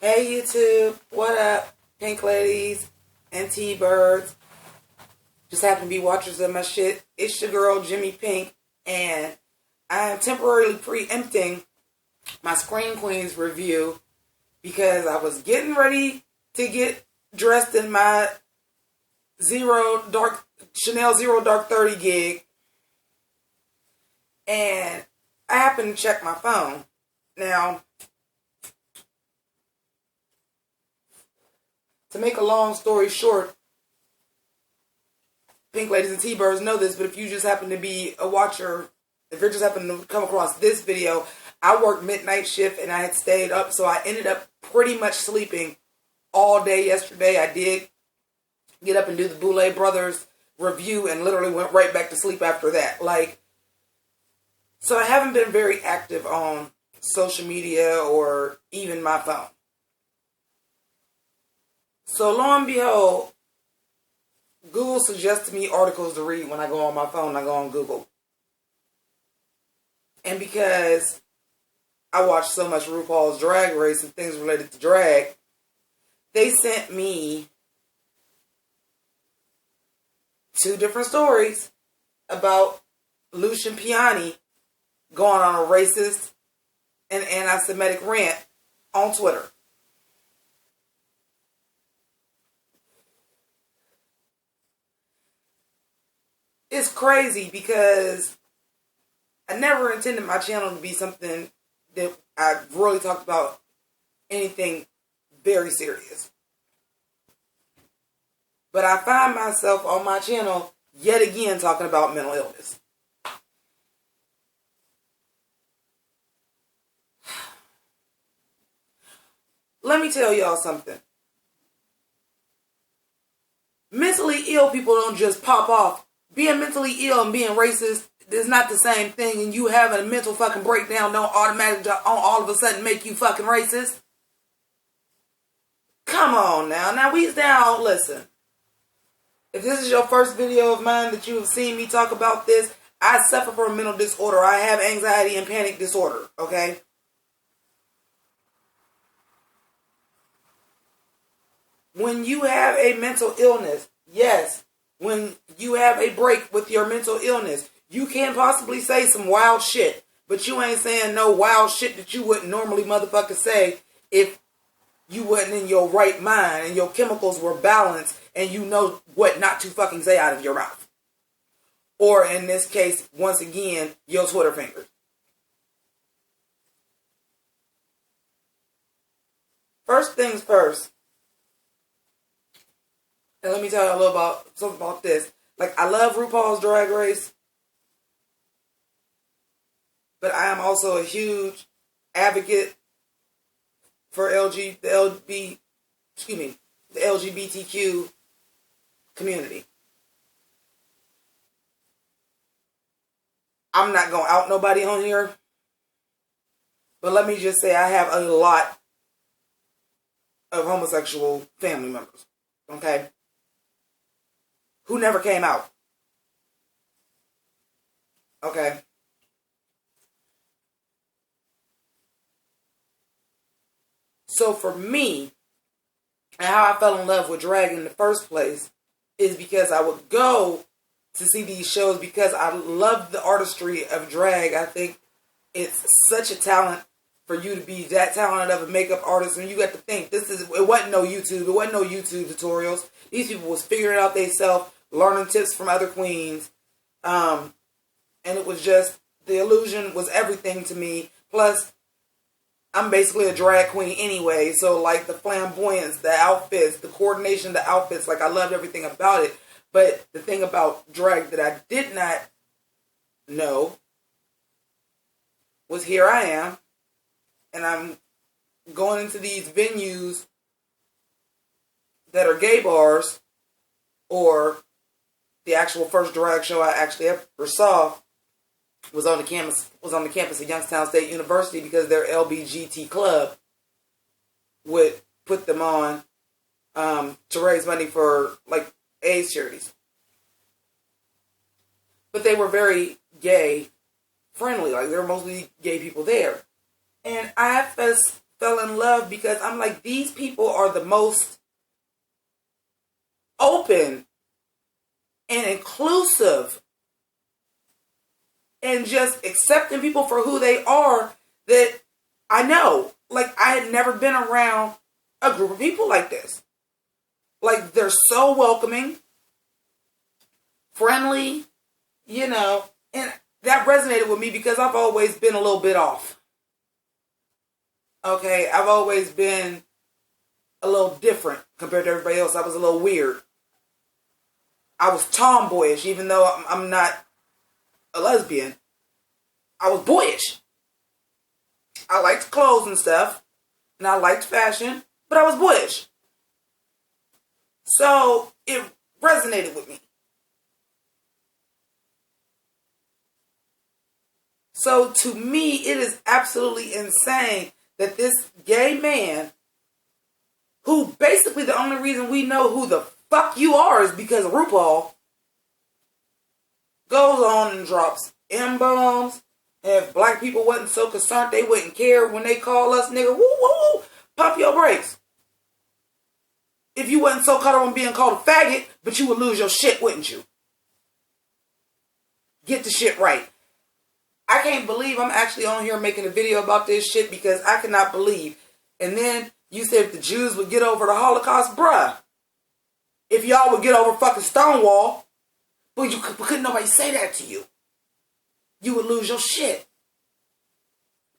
Hey YouTube, what up, pink ladies and T-birds? Just happen to be watchers of my shit. It's your girl, Jimmi Pynk, and I am temporarily preempting my Scream Queens review because I was getting ready to get dressed in my Chanel Zero Dark 30 gig, and I happened to check my phone. Now, to make a long story short, pink ladies and T-birds know this, but if you just happen to be a watcher, if you're just happen to come across this video, I worked midnight shift and I had stayed up, so I ended up pretty much sleeping all day yesterday. I did get up and do the Boulay Brothers review and literally went right back to sleep after that. So I haven't been very active on social media or even my phone. So lo and behold, Google suggests me articles to read when I go on my phone. I go on Google. And because I watch so much RuPaul's Drag Race and things related to drag, they sent me 2 different stories about Lucian Piane going on a racist and anti-Semitic rant on Twitter. It's crazy because I never intended my channel to be something that I really talked about anything very serious. But I find myself on my channel yet again talking about mental illness. Let me tell y'all something. Mentally ill people don't just pop off. Being mentally ill and being racist is not the same thing, and you having a mental fucking breakdown don't automatically all of a sudden make you fucking racist. Come on now. Now listen. If this is your first video of mine that you have seen me talk about this, I suffer from a mental disorder. I have anxiety and panic disorder, okay? When you have a mental illness, yes, when you have a break with your mental illness, you can possibly say some wild shit, but you ain't saying no wild shit that you wouldn't normally motherfucker say if you wasn't in your right mind and your chemicals were balanced and you know what not to fucking say out of your mouth. Or in this case, once again, your Twitter fingers. First things first. And let me tell you a little something about this. I love RuPaul's Drag Race, but I am also a huge advocate for the LGBTQ community. I'm not going to out nobody on here, but let me just say I have a lot of homosexual family members, okay, who never came out, okay? So for me, and how I fell in love with drag in the first place is because I would go to see these shows because I love the artistry of drag. I think it's such a talent for you to be that talented of a makeup artist. And you got to think, it wasn't no YouTube. It wasn't no YouTube tutorials. These people was figuring it out themselves, learning tips from other queens. And it was just, the illusion was everything to me. Plus, I'm basically a drag queen anyway. So, the flamboyance, the outfits, the coordination of the outfits, I loved everything about it. But the thing about drag that I did not know was here I am, and I'm going into these venues that are gay bars, or the actual first drag show I actually ever saw was on the campus of Youngstown State University because their LBGT club would put them on to raise money for AIDS charities. But they were very gay friendly. There were mostly gay people there. And I fell fell in love because I'm like, these people are the most open and inclusive and just accepting people for who they are that I know. Like, I had never been around a group of people like this. Like, they're so welcoming, friendly, you know, and that resonated with me because I've always been a little bit off. Okay, I've always been a little different compared to everybody else. I was a little weird. I was tomboyish, even though I'm not a lesbian. I was boyish. I liked clothes and stuff, and I liked fashion, but I was boyish. So it resonated with me. So to me, it is absolutely insane that this gay man, who basically the only reason we know who the fuck you are is because of RuPaul, goes on and drops M-bombs. And if black people wasn't so concerned, they wouldn't care when they call us nigga. Woo, woo, woo. Pump your brakes. If you wasn't so caught up on being called a faggot, but you would lose your shit, wouldn't you? Get the shit right. I can't believe I'm actually on here making a video about this shit because I cannot believe. And then you said if the Jews would get over the Holocaust, bruh. If y'all would get over fucking Stonewall, but couldn't nobody say that to you. You would lose your shit.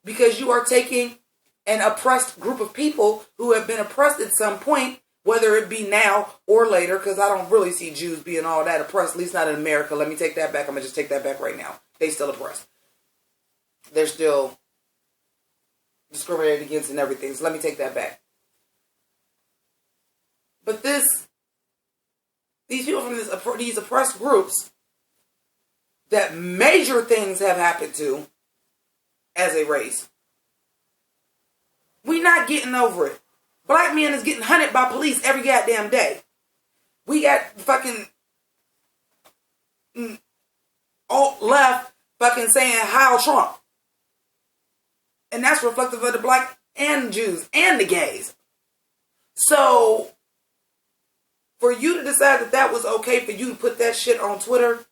Because you are taking an oppressed group of people who have been oppressed at some point, whether it be now or later, because I don't really see Jews being all that oppressed, at least not in America. Let me take that back. I'm going to just take that back right now. They still oppressed. They're still discriminated against and everything. So let me take that back. But these people from these oppressed groups that major things have happened to as a race, we not getting over it. Black men is getting hunted by police every goddamn day. We got fucking alt left fucking saying Heil Trump. And that's reflective of the black and Jews and the gays. So, for you to decide that that was okay for you to put that shit on Twitter,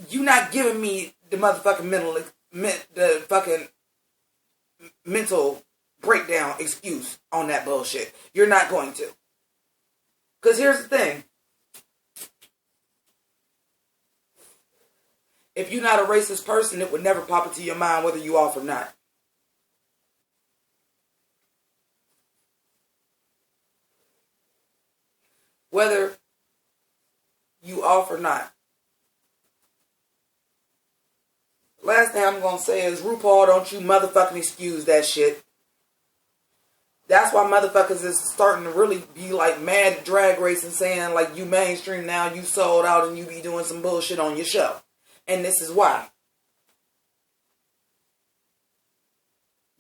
you not giving me the motherfucking mental breakdown excuse on that bullshit. You're not going to. Because here's the thing. If you're not a racist person, it would never pop into your mind whether you off or not. Whether you off or not. Last thing I'm going to say is, RuPaul, don't you motherfucking excuse that shit. That's why motherfuckers is starting to really be like mad at Drag Race and saying like, you mainstream now, you sold out and you be doing some bullshit on your show. And this is why.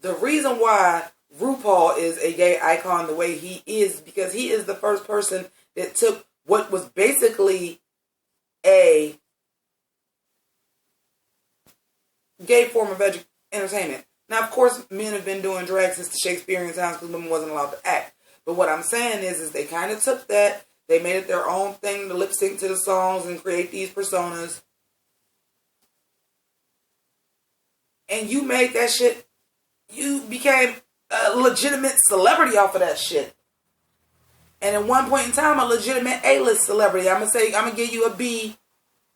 The reason why RuPaul is a gay icon the way he is because he is the first person that took what was basically a gay form of entertainment. Now, of course, men have been doing drag since the Shakespearean times because women wasn't allowed to act. But what I'm saying is they kind of took that, they made it their own thing to lip sync to the songs and create these personas. And you made that shit, you became a legitimate celebrity off of that shit. And at one point in time, a legitimate A-list celebrity. I'm going to give you a B,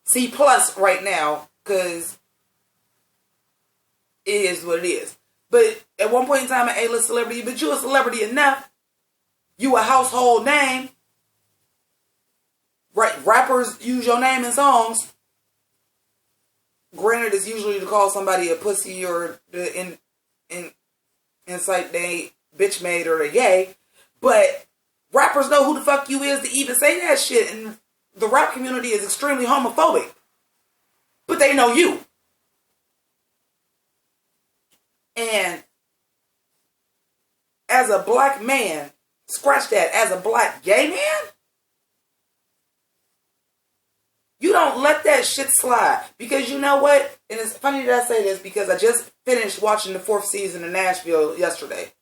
C+ right now, because it is what it is. But at one point in time, an A-list celebrity, but you a celebrity enough. You a household name. Right? Rappers use your name in songs. Granted, it's usually to call somebody a pussy or the incite they bitch made or a gay. But rappers know who the fuck you is to even say that shit. And the rap community is extremely homophobic. But they know you. And as a black man, scratch that, as a black gay man, You don't let that shit slide. Because you know what? And it's funny that I say this because I just finished watching the 4th season of Nashville yesterday.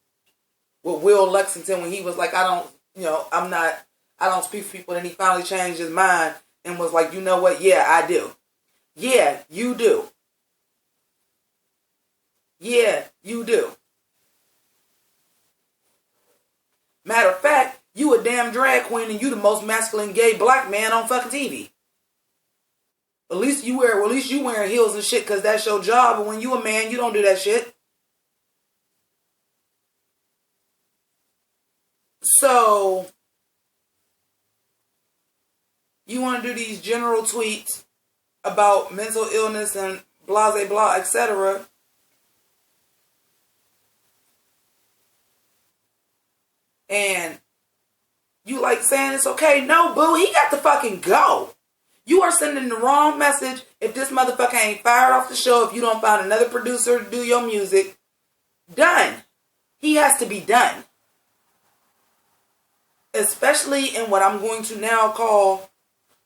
With Will Lexington when he was like, I don't speak for people. And he finally changed his mind and was like, you know what? Yeah, I do. Yeah, you do. Yeah, you do. Matter of fact, you a damn drag queen and you the most masculine gay black man on fucking TV. At least you wearing heels and shit because that's your job. But when you a man, you don't do that shit. So, you want to do these general tweets about mental illness and blah, blah, blah, etc. And you like saying it's okay. No, boo, he got to fucking go. You are sending the wrong message if this motherfucker ain't fired off the show, if you don't find another producer to do your music. Done. He has to be done. Especially in what I'm going to now call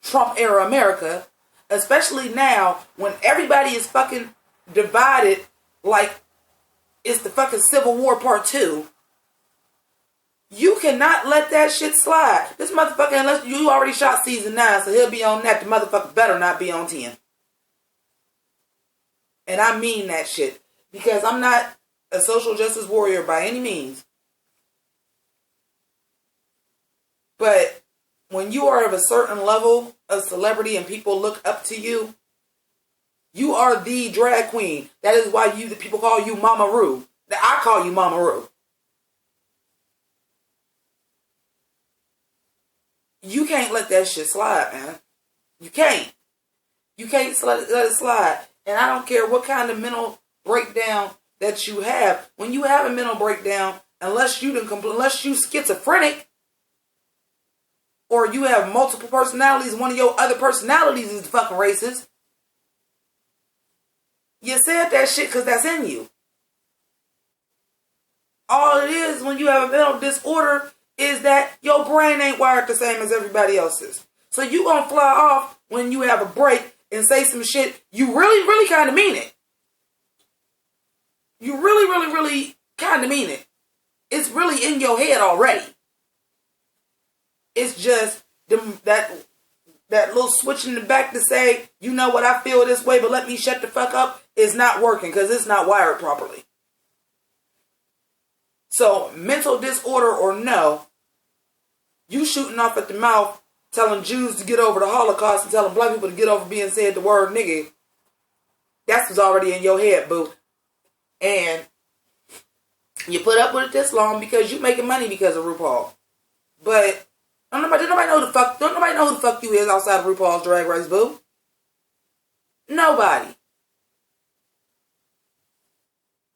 Trump era America. Especially now when everybody is fucking divided like it's the fucking Civil War Part 2. You cannot let that shit slide. This motherfucker, unless you already shot season 9, so he'll be on that. The motherfucker better not be on 10. And I mean that shit. Because I'm not a social justice warrior by any means. But when you are of a certain level of celebrity and people look up to you, you are the drag queen. That is why the people call you Mama Ru. I call you Mama Ru. You can't let that shit slide, man. You can't. You can't let it slide. And I don't care what kind of mental breakdown that you have. When you have a mental breakdown, unless you schizophrenic, or you have multiple personalities, one of your other personalities is fucking racist. You said that shit because that's in you. All it is when you have a mental disorder is that your brain ain't wired the same as everybody else's. So you gonna fly off when you have a break and say some shit. You really, really kind of mean it. You really, really, really kind of mean it. It's really in your head already. It's just that little switch in the back to say, you know what, I feel this way, but let me shut the fuck up, is not working because it's not wired properly. So, mental disorder or no, you shooting off at the mouth, telling Jews to get over the Holocaust and telling black people to get over being said the word nigga, that's what's already in your head, boo. And you put up with it this long because you making money because of RuPaul. But don't nobody know who the fuck you is outside of RuPaul's Drag Race, boo. Nobody.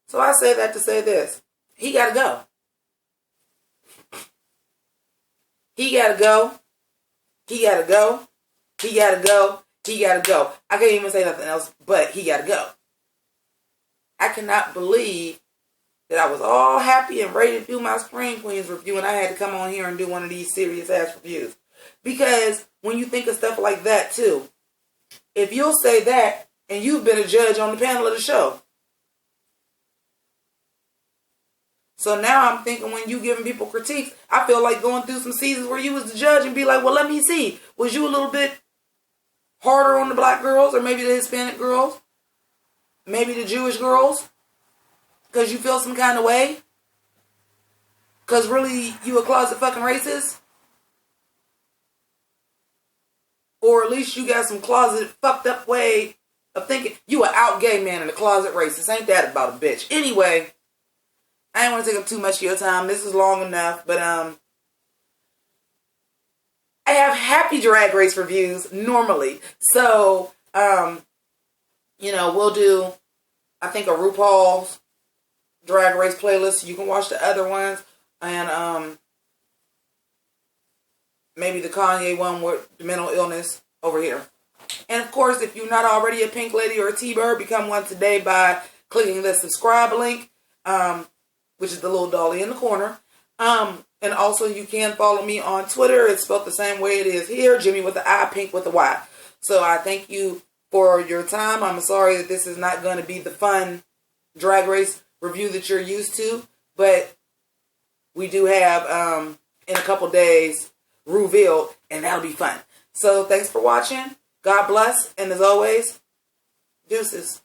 So I say that to say this. He gotta go. He gotta go. He gotta go. He gotta go. He gotta go. I can't even say nothing else, but he gotta go. I cannot believe that I was all happy and ready to do my Scream Queens review and I had to come on here and do one of these serious ass reviews. Because when you think of stuff like that too, if you'll say that and you've been a judge on the panel of the show. So now I'm thinking when you giving people critiques, I feel like going through some seasons where you was the judge and be like, well, let me see. Was you a little bit harder on the black girls or maybe the Hispanic girls? Maybe the Jewish girls? Because you feel some kind of way? Because really you a closet fucking racist? Or at least you got some closet fucked up way of thinking. You an out gay man and a closet racist. Ain't that about a bitch? Anyway, I ain't want to take up too much of your time. This is long enough. But I have happy Drag Race reviews normally. So, we'll do, I think, a RuPaul's Drag Race playlist. You can watch the other ones. And maybe the Kanye one with the mental illness over here. And of course, if you're not already a Pynk Lady or a T-Bird, become one today by clicking the subscribe link, which is the little dolly in the corner. And also you can follow me on Twitter. It's spelled the same way it is here. Jimmi with the I, Pynk with the Y. So I thank you for your time. I'm sorry that this is not going to be the fun Drag Race review that you're used to, but we do have in a couple days revealed, and that'll be fun. So thanks for watching. God bless, and as always, deuces.